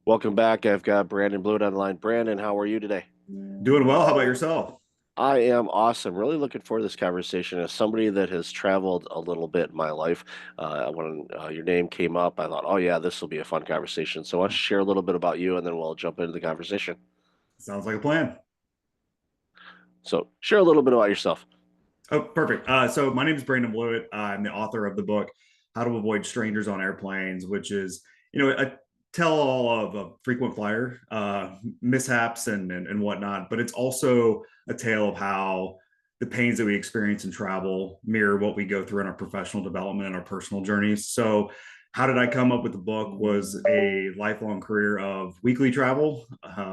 Welcome back. I've got Brandon Blewett on the line. Brandon, how are you today? Doing well. How about yourself? I am awesome. Really looking forward to this conversation. As somebody that has traveled a little bit in my life, when your name came up, I thought, oh, yeah, this will be a fun conversation. So I want to share a little bit about you and then we'll jump into the conversation. Sounds like a plan. So, share a little bit about yourself. Oh, perfect. So my name is Brandon Blewett. I'm the author of the book How to Avoid Strangers on Airplanes, which is, a tell-all of a frequent flyer mishaps and whatnot. But it's also a tale of how the pains that we experience in travel mirror what we go through in our professional development and our personal journeys. So how did I come up with the book was a lifelong career of weekly travel.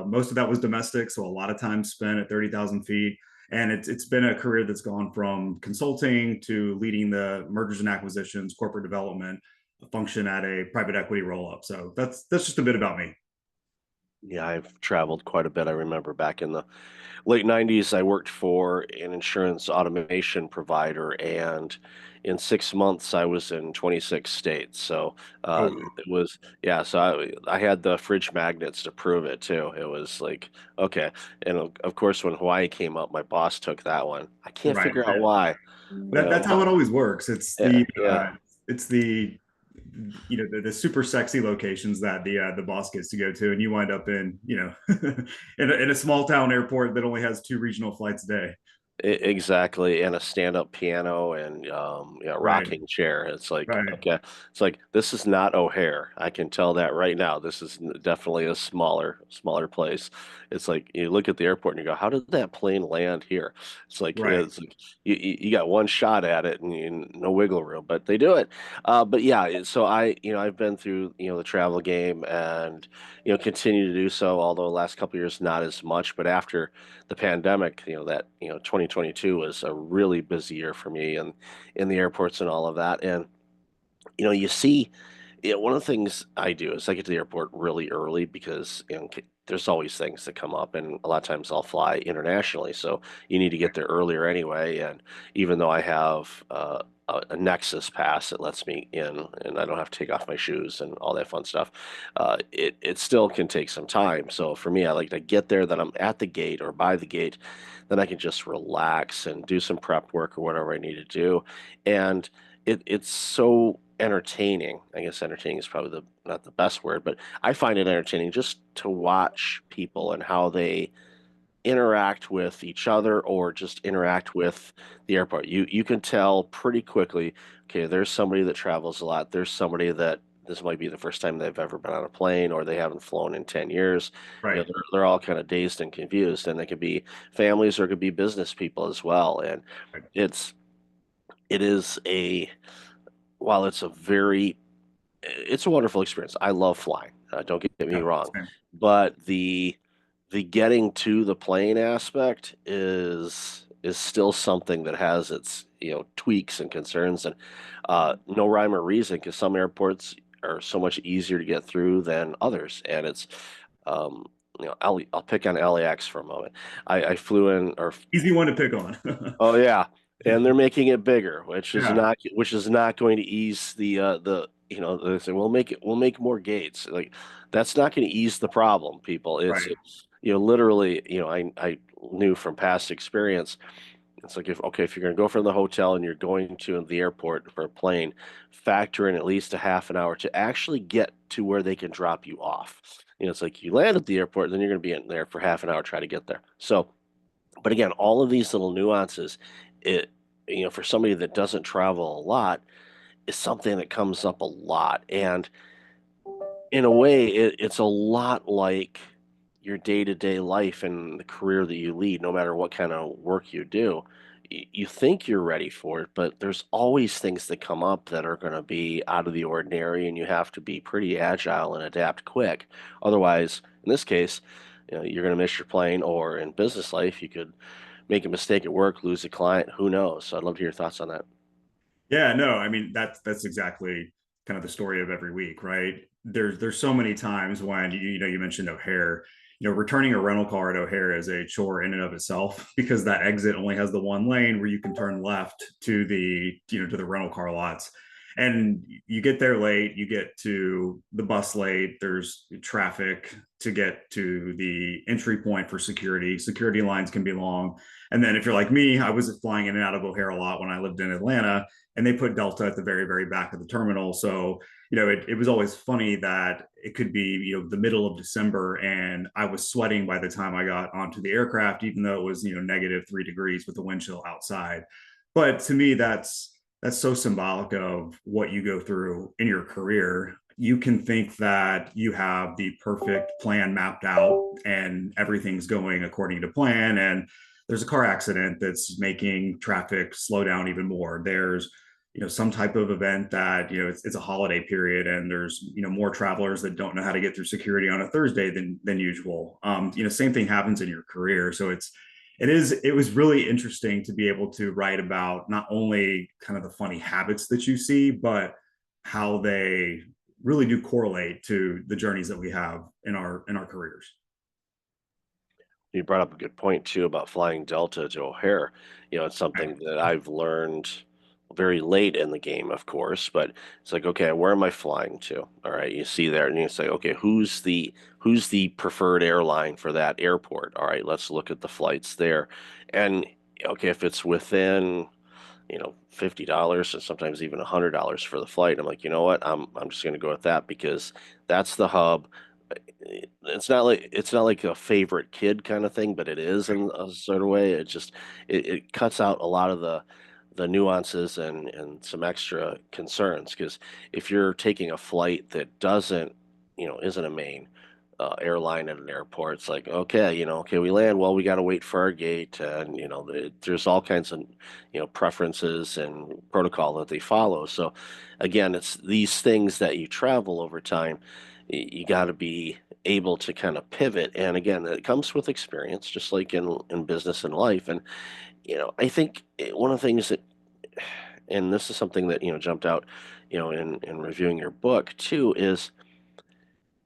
Most of that was domestic, so a lot of time spent at 30,000 feet, and it's been a career that's gone from consulting to leading the mergers and acquisitions, corporate development function at a private equity roll up. So that's just a bit about me. Yeah, I've traveled quite a bit. I remember back in the late 90s, I worked for an insurance automation provider, and in 6 months, I was in 26 states. So Oh, it was, yeah, so I had the fridge magnets to prove it too. It was like, okay. And of course, when Hawaii came up, my boss took that one. I can't right. figure out why. That's how But it always works. It's yeah, the yeah. it's the the super sexy locations that the boss gets to go to, and you wind up in in a small town airport that only has two regional flights a day. Exactly, and a stand-up piano and yeah, Right, rocking chair. It's like, right, okay, it's like this is not O'Hare. I can tell that right now. This is definitely a smaller place. It's like you look at the airport and you go, how did that plane land here? right. It's like you got one shot at it and no wiggle room, but they do it. But yeah, so I've been through the travel game and continue to do so. Although the last couple of years not as much, but after the pandemic, 2022 was a really busy year for me and in the airports and all of that. And you see, one of the things I do is I get to the airport really early because there's always things that come up, and a lot of times I'll fly internationally, so you need to get there earlier anyway. And even though I have a Nexus pass that lets me in, and I don't have to take off my shoes and all that fun stuff, it still can take some time. So for me, I like to get there, that I'm at the gate or by the gate, then I can just relax and do some prep work or whatever I need to do, and it's so entertaining. I guess entertaining is probably the not the best word, but I find it entertaining just to watch people and how they interact with each other or just interact with the airport. You can tell pretty quickly, okay, there's somebody that travels a lot. There's somebody that this might be the first time they've ever been on a plane or they haven't flown in 10 years. Right. They're all kind of dazed and confused, and they could be families or it could be business people as well. And Right. it's it is a while it's a wonderful experience. I love flying. Don't get me Yeah, wrong, same. but the getting to the plane aspect is still something that has its tweaks and concerns, and no rhyme or reason because some airports are so much easier to get through than others, and it's um, I'll pick on LAX for a moment. I flew in or Easy one to pick on. Oh yeah, and they're making it bigger, Yeah. which is not going to ease the they say we'll make more gates. Like that's not going to ease the problem, people. Right. Literally, I knew from past experience. It's like if you're going to go from the hotel and you're going to the airport for a plane, factor in at least a half an hour to actually get to where they can drop you off. It's like you land at the airport, then you're going to be in there for half an hour trying to get there. So but again, all of these little nuances, it for somebody that doesn't travel a lot, is something that comes up a lot. And in a way, it's a lot like your day-to-day life and the career that you lead, no matter what kind of work you do. You think you're ready for it, but there's always things that come up that are going to be out of the ordinary, and you have to be pretty agile and adapt quick. Otherwise, in this case, you're going to miss your plane, or in business life, you could make a mistake at work, lose a client, who knows? So I'd love to hear your thoughts on that. Yeah, no, I mean that's exactly kind of the story of every week, right? There's so many times when you mentioned O'Hare, returning a rental car at O'Hare is a chore in and of itself because that exit only has the one lane where you can turn left to the to the rental car lots. And you get there late, you get to the bus late, there's traffic to get to the entry point for security. Security lines can be long. And then if you're like me, I was flying in and out of O'Hare a lot when I lived in Atlanta, and they put Delta at the very, very back of the terminal. So, it was always funny that it could be, the middle of December and I was sweating by the time I got onto the aircraft, even though it was, -3 degrees with the wind chill outside. But to me, that's so symbolic of what you go through in your career. You can think that you have the perfect plan mapped out and everything's going according to plan. And there's a car accident that's making traffic slow down even more. There's some type of event that it's a holiday period and there's more travelers that don't know how to get through security on a Thursday than usual. Same thing happens in your career. So it was really interesting to be able to write about not only kind of the funny habits that you see, but how they really do correlate to the journeys that we have in our careers. You brought up a good point too about flying Delta to O'Hare. It's Right. something that I've learned very late in the game, of course, but it's like, okay, where am I flying to? All right, you see there, and you say, okay, who's the preferred airline for that airport? All right, let's look at the flights there. And okay, if it's within, $50 and sometimes even $100 for the flight, I'm like, you know what? I'm just gonna go with that because that's the hub. It's not like a favorite kid kind of thing, but it is in a sort of way. It cuts out a lot of the nuances and some extra concerns because if you're taking a flight that isn't a main airline at an airport, it's like okay, okay, we land. Well, we got to wait for our gate, and there's all kinds of preferences and protocol that they follow. So again, it's these things that you travel over time. You got to be able to kind of pivot. And again, it comes with experience, just like in business and life. And I think one of the things that, and this is something that jumped out, in reviewing your book too, is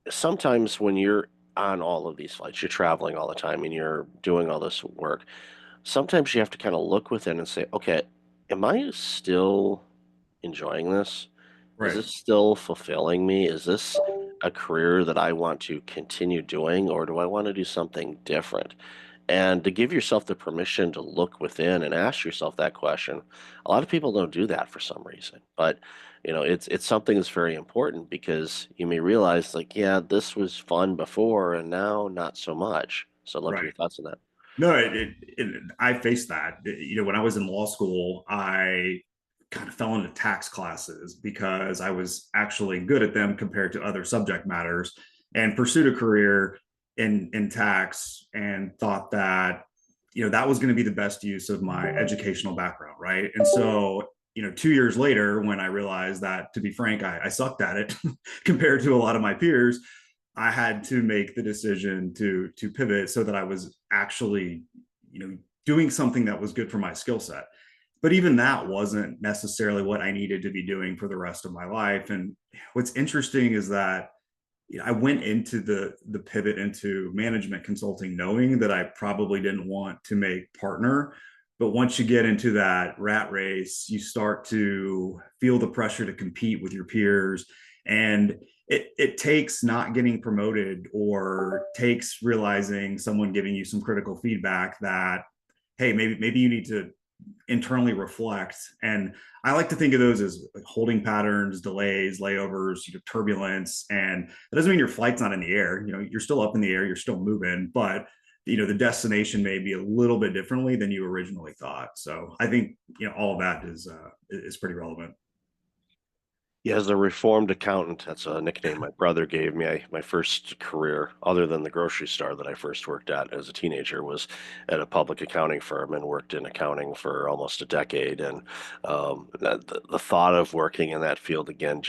sometimes when you're on all of these flights, you're traveling all the time and you're doing all this work. Sometimes you have to kind of look within and say, okay, am I still enjoying this? Is Right. this still fulfilling me? Is this a career that I want to continue doing, or do I want to do something different? And to give yourself the permission to look within and ask yourself that question. A lot of people don't do that for some reason, but it's something that's very important because you may realize like, yeah, this was fun before and now not so much. So I'd love to hear Right. your thoughts on that. No, I faced that. When I was in law school, I kind of fell into tax classes because I was actually good at them compared to other subject matters, and pursued a career in tax and thought that that was going to be the best use of my educational background, right? And so 2 years later, when I realized that, to be frank, I sucked at it compared to a lot of my peers, I had to make the decision to pivot so that I was actually, doing something that was good for my skill set. But even that wasn't necessarily what I needed to be doing for the rest of my life. And what's interesting is that I went into the pivot into management consulting knowing that I probably didn't want to make partner. But once you get into that rat race, you start to feel the pressure to compete with your peers. And it takes not getting promoted or takes realizing someone giving you some critical feedback that, hey, maybe you need to internally reflect. And I like to think of those as like holding patterns, delays, layovers, turbulence. And that doesn't mean your flight's not in the air. You're still up in the air, you're still moving, but the destination may be a little bit differently than you originally thought. So I think all of that is pretty relevant. Yeah, as a reformed accountant, that's a nickname my brother gave me. My first career, other than the grocery store that I first worked at as a teenager, was at a public accounting firm and worked in accounting for almost a decade. And the thought of working in that field again,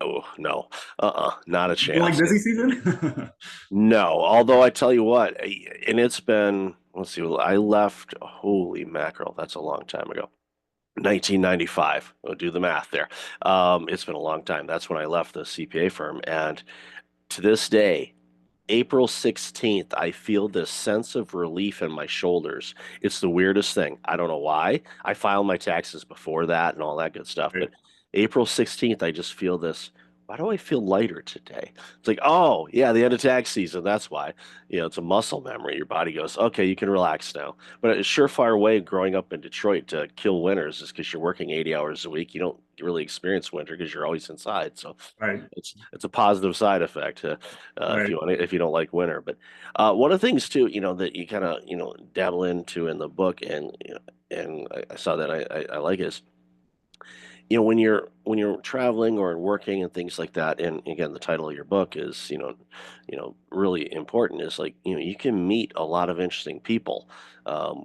oh no, not a You don't like chance. busy season? No, although I tell you what, and it's been, let's see, I left, holy mackerel, that's a long time ago. 1995. We'll do the math there. It's been a long time. That's when I left the CPA firm. And to this day, April 16th, I feel this sense of relief in my shoulders. It's the weirdest thing. I don't know why. I filed my taxes before that and all that good stuff. But Right. April 16th, I just feel this. Why do I feel lighter today? It's like, oh, yeah, the end of tax season. That's why. It's a muscle memory. Your body goes, okay, you can relax now. But a surefire way growing up in Detroit to kill winters is because you're working 80 hours a week. You don't really experience winter because you're always inside. So Right, it's a positive side effect if right. if you don't like winter. But one of the things too, that you kind of dabble into in the book, and and I saw that I like is when you're traveling or working and things like that, and again the title of your book is really important, is like you can meet a lot of interesting people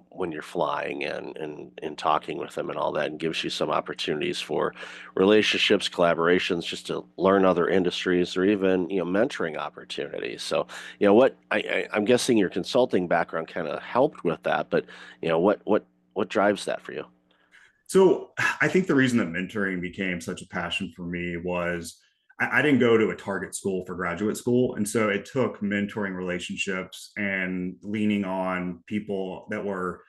when you're flying and talking with them and all that, and gives you some opportunities for relationships, collaborations, just to learn other industries, or even mentoring opportunities. So I'm guessing your consulting background kind of helped with that, but what drives that for you? So I think the reason that mentoring became such a passion for me was I didn't go to a target school for graduate school. And so it took mentoring relationships and leaning on people that were,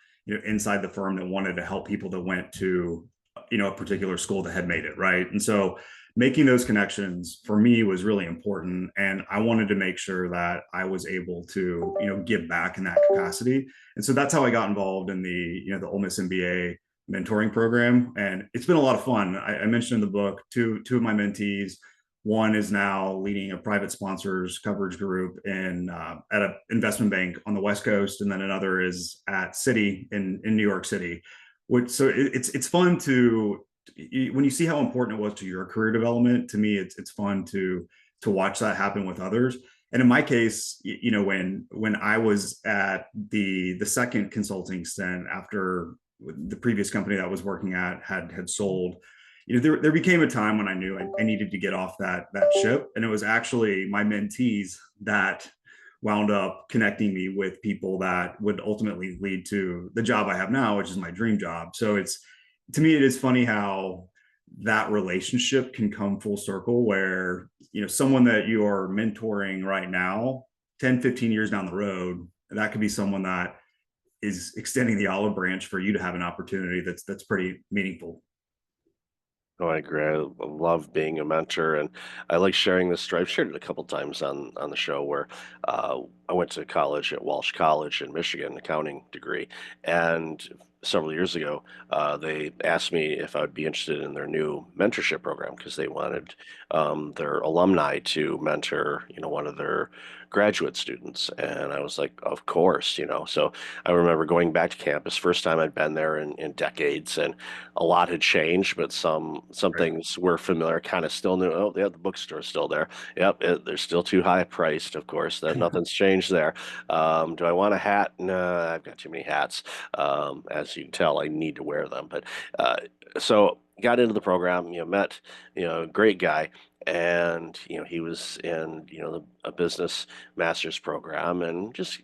inside the firm that wanted to help people that went to, a particular school that had made it, right? And so making those connections for me was really important. And I wanted to make sure that I was able to, give back in that capacity. And so that's how I got involved in the Ole Miss MBA mentoring program, and it's been a lot of fun. I mentioned in the book two of my mentees. One is now leading a private sponsors coverage group in at an investment bank on the West Coast, and then another is at Citi in New York City. Which so it's fun to when you see how important it was to your career development. To me, it's fun to watch that happen with others. And in my case, when I was at the second consulting stint after the previous company that I was working at had sold, there became a time when I knew I needed to get off that ship, and it was actually my mentees that wound up connecting me with people that would ultimately lead to the job I have now, which is my dream job. So it's to me, it is funny how that relationship can come full circle where someone that you are mentoring right now 10, 15 years down the road, that could be someone that is extending the olive branch for you to have an opportunity that's pretty meaningful. Oh, I agree. I love being a mentor, and I like sharing this story. I've shared it a couple times on the show where I went to college at Walsh College in Michigan, accounting degree, and several years ago, they asked me if I would be interested in their new mentorship program because they wanted their alumni to mentor, one of their graduate students, and I was like, of course, So I remember going back to campus, first time I'd been there in decades, and a lot had changed, but some Right. things were familiar. Kind of still knew. Oh, yeah, the bookstore's still there. Yep, they're still too high priced. Of course, that nothing's changed there. Do I want a hat? No, I've got too many hats. As you can tell, I need to wear them. But uh, so got into the program. Met a great guy, and he was in a business master's program, and just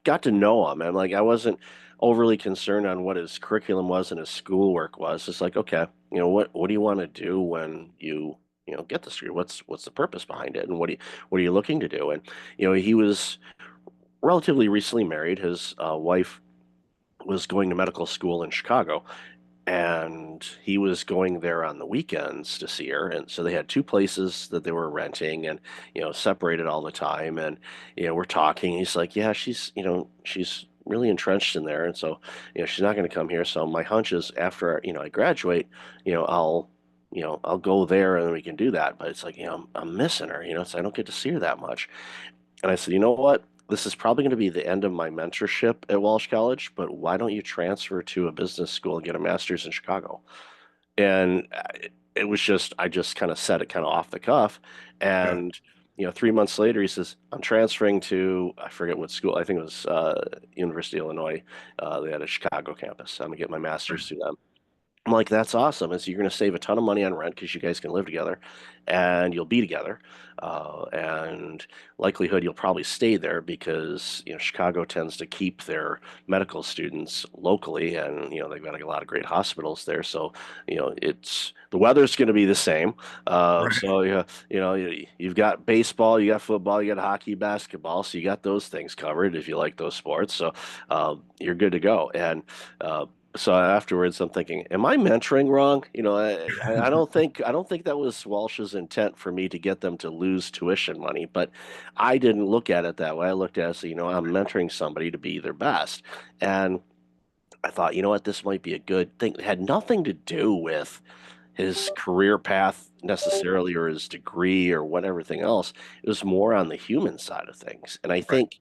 got to know him. And like I wasn't overly concerned on what his curriculum was and his schoolwork was. It's like, okay, what do you want to do when you get this degree? What's the purpose behind it, and what are you looking to do? And he was relatively recently married. His wife was going to medical school in Chicago, and he was going there on the weekends to see her, and so they had two places that they were renting, and separated all the time. And we're talking, he's like, yeah, she's really entrenched in there, and so she's not going to come here. So my hunch is after I graduate, I'll I'll go there and we can do that. But it's like, I'm missing her, so I don't get to see her that much. And I said, you know what? This is probably going to be the end of my mentorship at Walsh College, but why don't you transfer to a business school and get a master's in Chicago? And it was just, I just kind of said it kind of off the cuff. Yeah. And 3 months later, he says, I'm transferring to, I forget what school, I think it was University of Illinois. They had a Chicago campus. I'm going to get my master's through them. I'm like, that's awesome. And so you're going to save a ton of money on rent because you guys can live together and you'll be together. And likelihood you'll probably stay there because, Chicago tends to keep their medical students locally, and, they've got a lot of great hospitals there. So, it's the weather's going to be the same. Right. So, yeah, you've got baseball, you got football, you got hockey, basketball. So you got those things covered if you like those sports. So, you're good to go. And, So afterwards, I'm thinking, am I mentoring wrong? I don't think that was Walsh's intent for me to get them to lose tuition money, but I didn't look at it that way. I looked at it as, I'm mentoring somebody to be their best. And I thought, you know what, this might be a good thing. It had nothing to do with his career path necessarily or his degree or what everything else. It was more on the human side of things. And I Right, think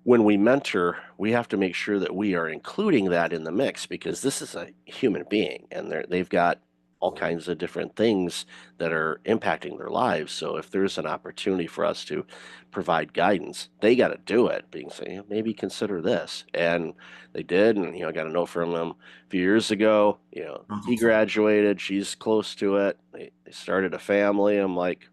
when we mentor, we have to make sure that we are including that in the mix because this is a human being and they've got all kinds of different things that are impacting their lives. So if there's an opportunity for us to provide guidance, they got to do it. Being say, maybe consider this, and they did. And I got a note from him a few years ago. that's He awesome. graduated. She's close to it. They started a family. I'm like,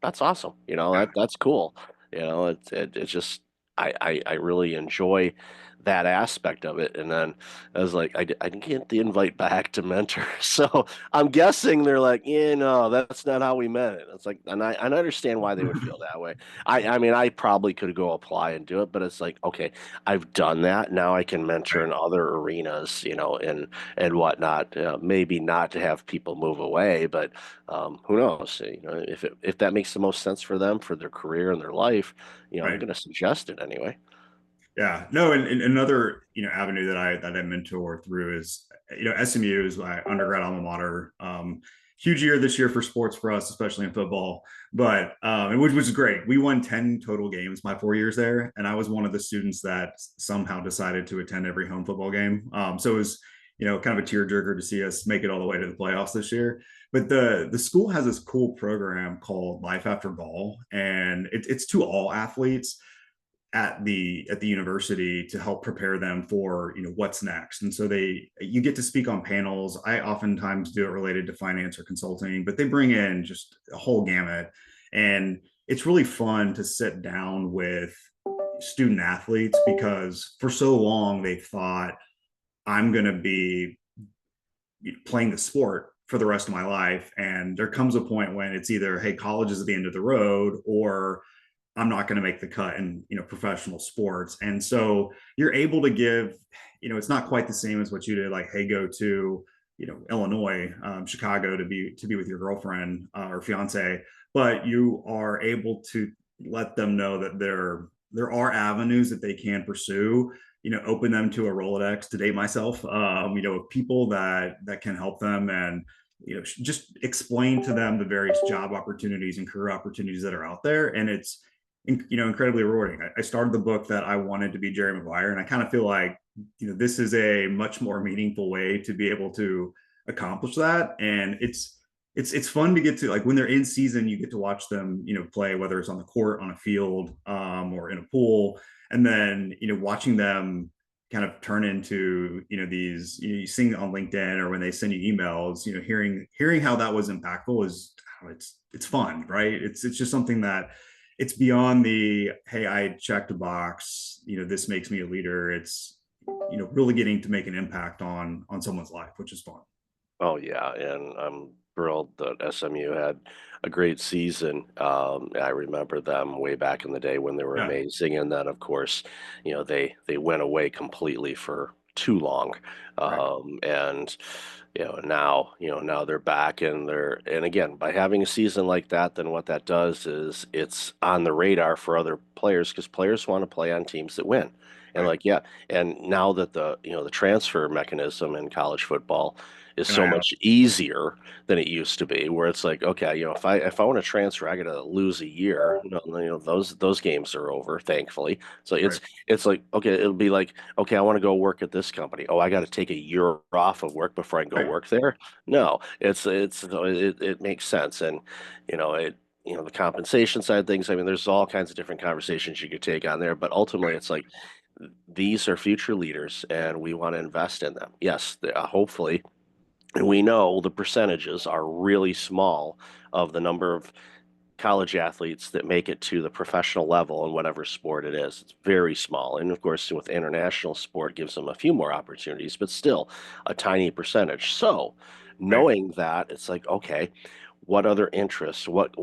that's awesome. Yeah, That's cool. It's just I really enjoy that aspect of it. And then I was like, I didn't get the invite back to mentor, so I'm guessing they're like, yeah, no, that's not how we meant it. It's like, and I understand why they would feel that way. I mean, I probably could go apply and do it, but it's like, okay, I've done that. Now I can mentor right, in other arenas, and whatnot. Maybe not to have people move away, but who knows? If that makes the most sense for them, for their career and their life, I'm right. going to suggest it anyway. Yeah, no, and another avenue that I mentor through is SMU is my undergrad alma mater. Huge year this year for sports for us, especially in football. But which was great. We won 10 total games my 4 years there, and I was one of the students that somehow decided to attend every home football game. So it was kind of a tearjerker to see us make it all the way to the playoffs this year. But the school has this cool program called Life After Ball, and it's to all athletes at the university to help prepare them for what's next. And so you get to speak on panels. I oftentimes do it related to finance or consulting, but they bring in just a whole gamut. And it's really fun to sit down with student athletes because for so long they thought I'm going to be playing the sport for the rest of my life, and there comes a point when it's either, hey, college is at the end of the road, or I'm not going to make the cut in professional sports. And so you're able to give, it's not quite the same as what you did, like, hey, go to Illinois, Chicago to be with your girlfriend or fiance, but you are able to let them know that there are avenues that they can pursue. Open them to a Rolodex, to date myself, of people that can help them, and just explain to them the various job opportunities and career opportunities that are out there. And it's incredibly rewarding. I started the book that I wanted to be Jerry Maguire, and I kind of feel like this is a much more meaningful way to be able to accomplish that. And it's fun to get to, like, when they're in season, you get to watch them play, whether it's on the court, on a field, or in a pool, and then watching them kind of turn into these, you sing on LinkedIn or when they send you emails, hearing how that was impactful is, it's fun, right? It's just something that it's beyond the, hey, I checked a box, this makes me a leader. It's really getting to make an impact on someone's life, which is fun. Oh yeah, and I'm thrilled that SMU had a great season. I remember them way back in the day when they were Yeah, amazing, and then of course, they went away completely for too long. right, And now they're back and again, by having a season like that, then what that does is it's on the radar for other players because players want to play on teams that win. And right. like, yeah, and now that the transfer mechanism in college football is And so I have, much easier than it used to be, where it's like, okay, if I want to transfer, I got to lose a year. Those games are over, thankfully. So right, it's like, okay, it'll be like, okay, I want to go work at this company. Oh, I got to take a year off of work before I can go right, work there. No, it makes sense, and the compensation side of things. I mean, there's all kinds of different conversations you could take on there, but ultimately, right, it's like these are future leaders, and we want to invest in them. Yes, hopefully, and we know the percentages are really small of the number of college athletes that make it to the professional level in whatever sport it is. It's very small. And of course, with international sport, gives them a few more opportunities, but still a tiny percentage. So right. knowing that, it's like, okay, what other interests, what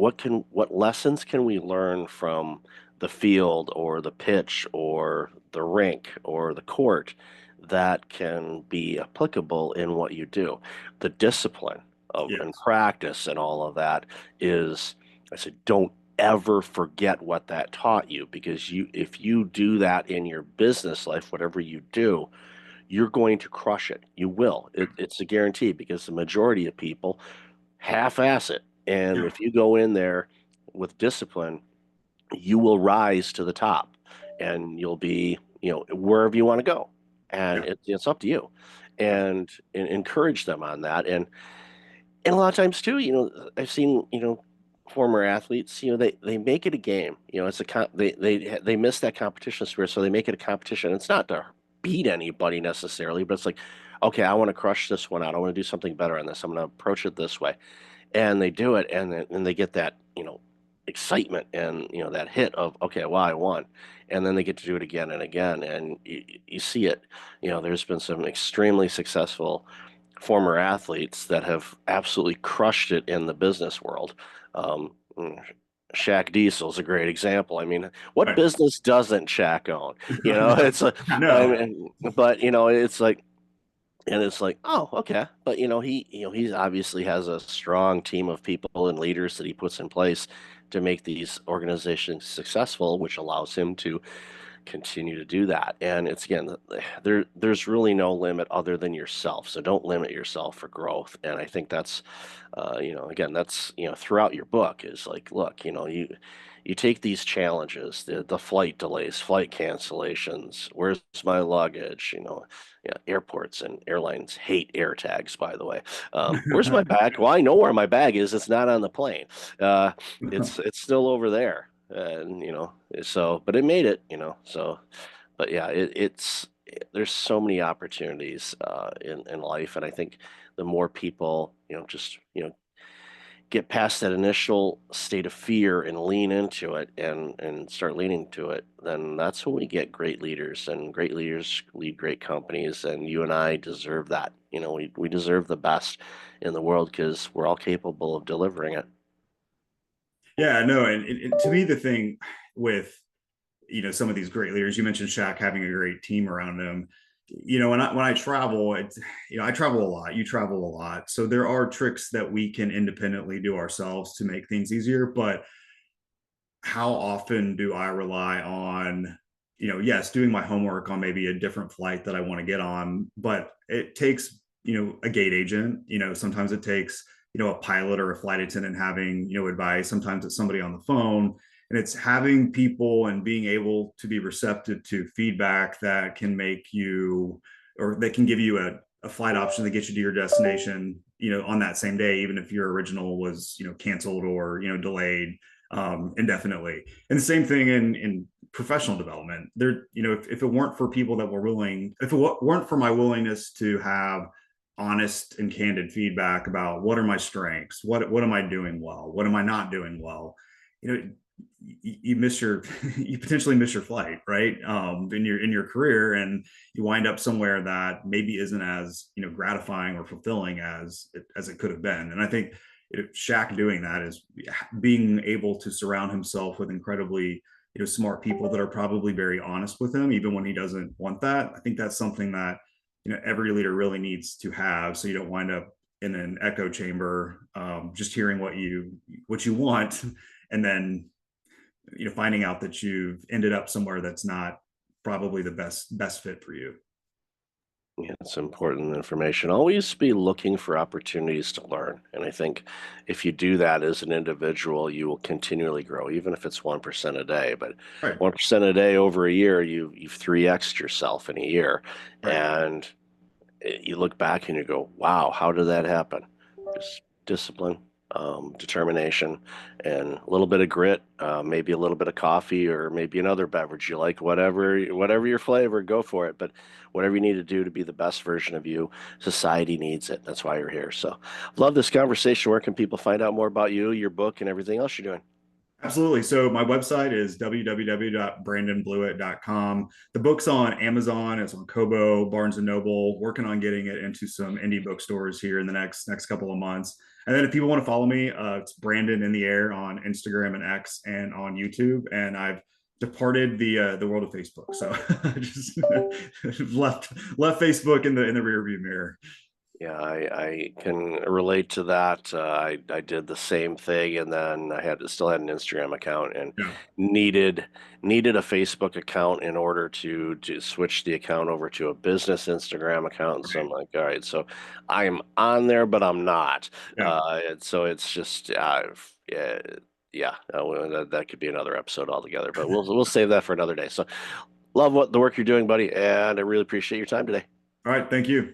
lessons can we learn from the field or the pitch or the rink or the court that can be applicable in what you do. The discipline of and Yes. practice and all of that is, I said, don't ever forget what that taught you, because if you do that in your business life, whatever you do, you're going to crush it. You will. It's a guarantee, because the majority of people half-ass it. And Yeah. if you go in there with discipline, you will rise to the top, and you'll be, wherever you want to go. And Yeah. it's up to you. Yeah. And encourage them on that. And a lot of times too, I've seen, former athletes, they make it a game. It's they miss that competition spirit, so they make it a competition. It's not to beat anybody necessarily, but it's like, okay, I want to crush this one out. I want to do something better on this. I'm going to approach it this way, and they do it, and then they get that, excitement, and that hit of, okay, well, I won, and then they get to do it again and again, and you see it. There's been some extremely successful former athletes that have absolutely crushed it in the business world. Um, mm, Shaq Diesel's a great example. I mean, what Right. business doesn't Shaq own? No. It's like, I No. mean, but it's like, and it's like, oh, okay. But he's obviously has a strong team of people and leaders that he puts in place to make these organizations successful, which allows him to continue to do that. And it's, again, there's really no limit other than yourself. So don't limit yourself for growth. And I think that's, again, that's, throughout your book is like, look, you take these challenges, the flight delays, flight cancellations, where's my luggage, yeah, airports and airlines hate air tags, by the way. Where's my bag? Well, I know where my bag is. It's not on the plane. Uh, it's still over there. And so, but it made it, so, but yeah, there's so many opportunities in life, and I think the more people, just get past that initial state of fear and lean into it, and start leaning to it, then that's when we get great leaders, and great leaders lead great companies, and you and I deserve that. We deserve the best in the world, because we're all capable of delivering it. Yeah, no, and to me, the thing with some of these great leaders, you mentioned Shaq having a great team around him. When I travel, I travel a lot. You travel a lot, so there are tricks that we can independently do ourselves to make things easier. But how often do I rely on, yes, doing my homework on maybe a different flight that I want to get on, but it takes, a gate agent, sometimes it takes, a pilot or a flight attendant having, advice, sometimes it's somebody on the phone, and it's having people and being able to be receptive to feedback that can make you, or that can give you a flight option that gets you to your destination, on that same day, even if your original was, canceled or, delayed indefinitely. And the same thing in professional development. There, if it weren't for people that were willing, if it weren't for my willingness to have honest and candid feedback about what are my strengths, what am I doing well, what am I not doing well, you know, you miss your you potentially miss your flight, right? In your career, and you wind up somewhere that maybe isn't as gratifying or fulfilling as it could have been. And I think Shaq doing that is being able to surround himself with incredibly smart people that are probably very honest with him, even when he doesn't want that. I think that's something that every leader really needs to have, so you don't wind up in an echo chamber, just hearing what you want, and then finding out that you've ended up somewhere that's not probably the best fit for you. Yeah, it's important information. Always be looking for opportunities to learn. And I think if you do that as an individual, you will continually grow, even if it's 1% a day. But Right. 1% a day over a year, you've 3x'd yourself in a year. Right. And you look back and you go, wow, how did that happen? Just discipline, determination, and a little bit of grit, maybe a little bit of coffee, or maybe another beverage you like, whatever your flavor, go for it. But whatever you need to do to be the best version of you, society needs it. That's why you're here. So love this conversation. Where can people find out more about you, your book, and everything else you're doing? Absolutely. So my website is www.brandonbluitt.com. The book's on Amazon, it's on Kobo, Barnes and Noble. Working on getting it into some indie bookstores here in the next couple of months. And then if people want to follow me, it's Brandon in the Air on Instagram and X and on YouTube. And I've departed the world of Facebook. So just left Facebook in the rearview mirror. Yeah, I can relate to that. I did the same thing, and then still had an Instagram account, and Yeah, needed needed a Facebook account in order to switch the account over to a business Instagram account. So I'm right. like, all right, so I'm on there, but I'm not. Yeah. And so it's just, yeah, yeah, well, that could be another episode altogether. But we'll save that for another day. So love what the work you're doing, buddy, and I really appreciate your time today. All right. Thank you.